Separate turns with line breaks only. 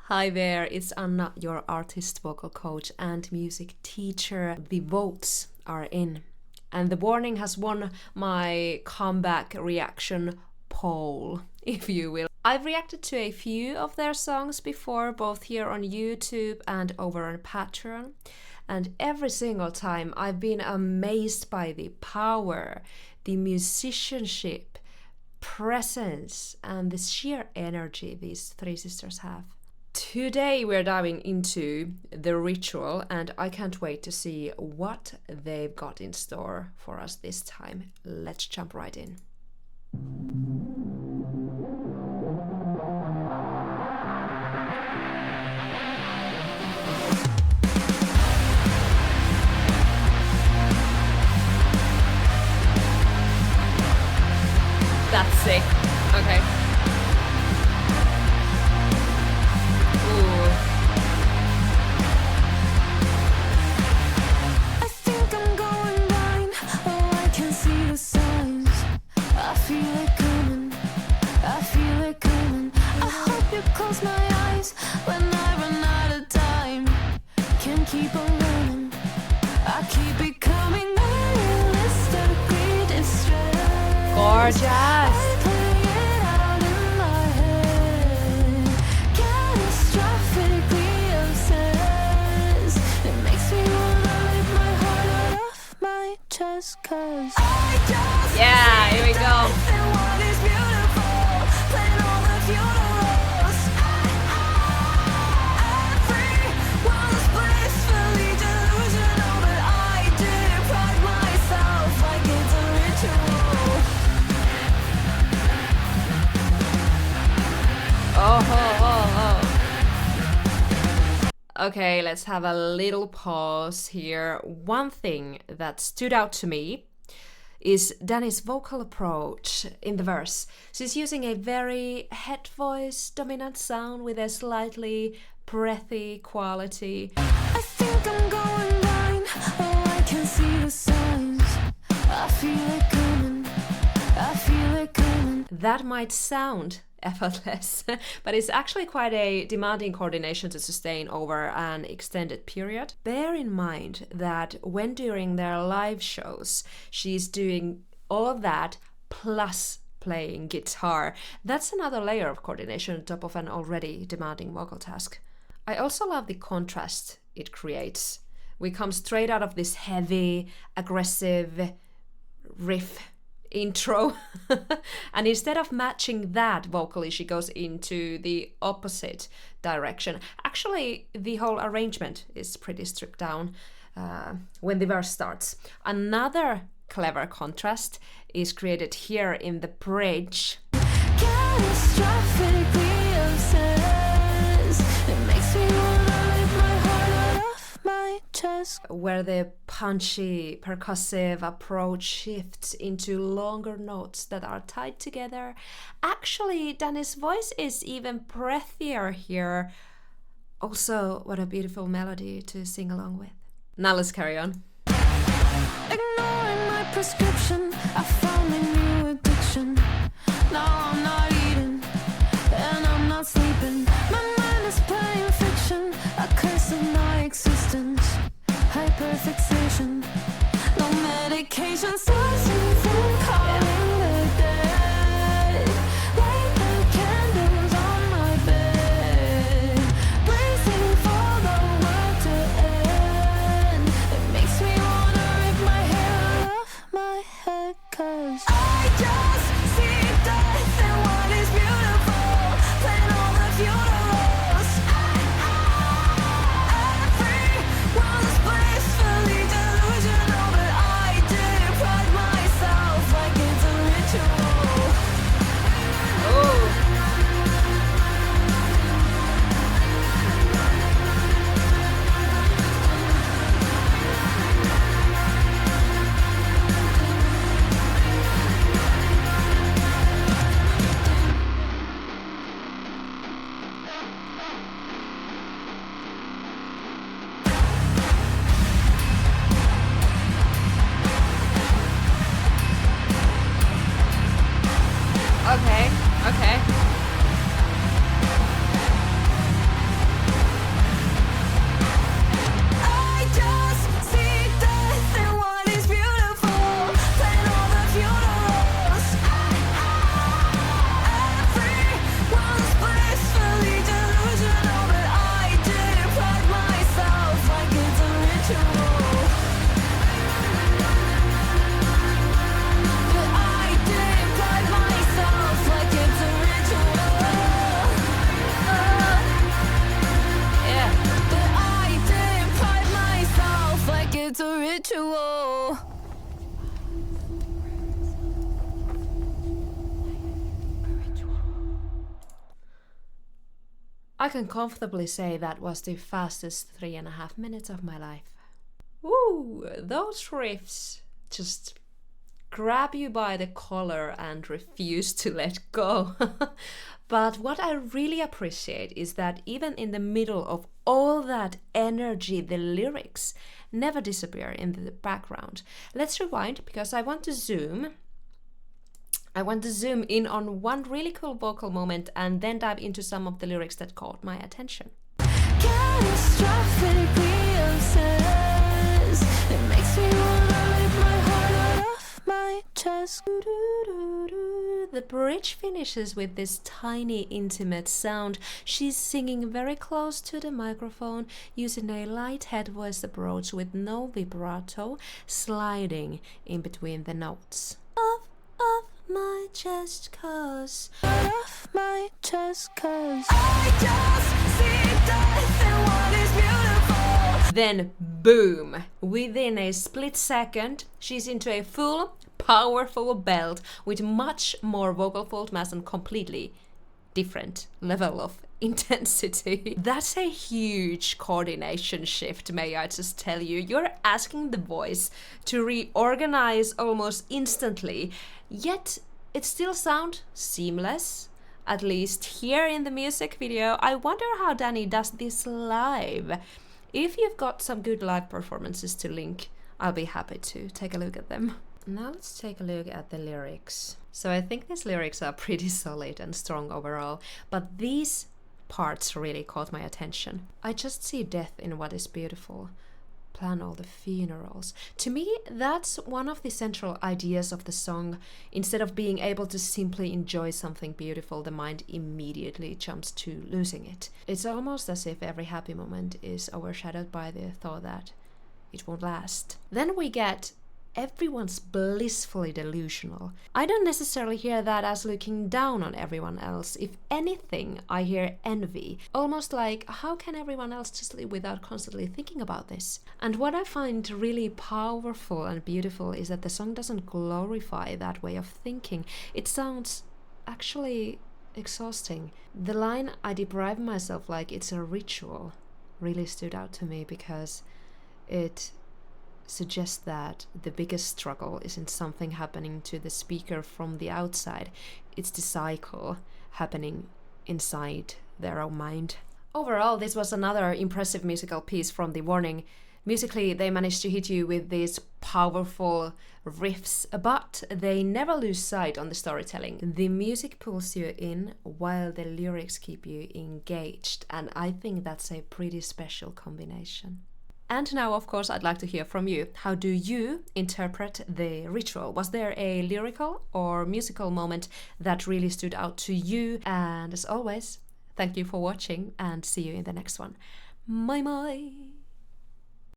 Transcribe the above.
Hi there, it's Anna, your artist, vocal coach, and music teacher. The votes are in, and the warning has won my comeback reaction poll, if you will. I've reacted to a few of their songs before, both here on YouTube and over on Patreon, and every single time I've been amazed by the power, the musicianship, presence, and the sheer energy these three sisters have. Today we're diving into the ritual, and I can't wait to see what they've got in store for us this time. Let's jump right in. That's sick. Okay.
Close my eyes when I run out of time. Can't keep on running. I keep becoming realistically distressed.
Gorgeous.
I play it out in my head. Catastrophically obsessed. It makes me wanna rip my heart out of my chest. 'Cause I just
here we go.
What is beautiful? Playing all the funerals.
Okay, let's have a little pause here. One thing that stood out to me is Dani's vocal approach in the verse. She's using a very head voice dominant sound with a slightly breathy quality.
I think I'm going blind. Oh, I can see the signs. I feel it coming. I feel it coming.
That might sound effortless, but it's actually quite a demanding coordination to sustain over an extended period. Bear in mind that when during their live shows, she's doing all of that plus playing guitar. That's another layer of coordination on top of an already demanding vocal task. I also love the contrast it creates. We come straight out of this heavy, aggressive riff intro and instead of matching that vocally, she goes into the opposite direction. Actually, the whole arrangement is pretty stripped down when the verse starts. Another clever contrast is created here in the bridge.
Catastrophically obsessed. It makes me wanna rip my heart out of my chest.
Where the punchy, percussive approach shifts into longer notes that are tied together. Actually, Dani's voice is even breathier here. Also, what a beautiful melody to sing along with. Now let's carry on.
Ignoring my prescription, I found a new addiction. Now I'm not eating, and I'm not sleeping. My mind is playing fiction, a curse of my existence. Hyperfixation, no medication stops me from calling the dead. Light the candles on my bed, bracing for the world to end. It makes me wanna rip my hair out of my head. 'Cause I just see death and what is beautiful. Playing all the funerals. Everyone's blissfully delusional, but I do pride myself ritual.
I can comfortably say that was the fastest 3.5 minutes of my life. Woo! Those riffs just grab you by the collar and refuse to let go. But what I really appreciate is that even in the middle of all that energy, the lyrics never disappear in the background. Let's rewind because I want to zoom in on one really cool vocal moment and then dive into some of the lyrics that caught my attention.
Catastrophically obsessed. It makes me wanna rip my heart out of my chest.
The bridge finishes with this tiny, intimate sound. She's singing very close to the microphone, using a light head voice approach with no vibrato, sliding in between the notes. Off my chest, cause
Off my chest, cause I just see death in what is beautiful.
then boom! Within a split second, she's into a full, powerful belt with much more vocal fold mass and completely different level of intensity. That's a huge coordination shift, may I just tell you. You're asking the voice to reorganize almost instantly, yet it still sounds seamless. At least here in the music video. I wonder how Dani does this live. If you've got some good live performances to link, I'll be happy to take a look at them. Now let's take a look at the lyrics. So I think these lyrics are pretty solid and strong overall, but these parts really caught my attention. I just see death in what is beautiful. Plan all the funerals. To me, that's one of the central ideas of the song. Instead of being able to simply enjoy something beautiful, the mind immediately jumps to losing it. It's almost as if every happy moment is overshadowed by the thought that it won't last. Then we get everyone's blissfully delusional. I don't necessarily hear that as looking down on everyone else. If anything, I hear envy. Almost like, how can everyone else just live without constantly thinking about this? And what I find really powerful and beautiful is that the song doesn't glorify that way of thinking. It sounds actually exhausting. The line, I deprive myself like it's a ritual, really stood out to me because it suggests that the biggest struggle isn't something happening to the speaker from the outside. It's the cycle happening inside their own mind. Overall, this was another impressive musical piece from The Warning. Musically, they managed to hit you with these powerful riffs, but they never lose sight on the storytelling. The music pulls you in while the lyrics keep you engaged, and I think that's a pretty special combination. And now, of course, I'd like to hear from you. How do you interpret the ritual? Was there a lyrical or musical moment that really stood out to you? And as always, thank you for watching and see you in the next one. Moi moi!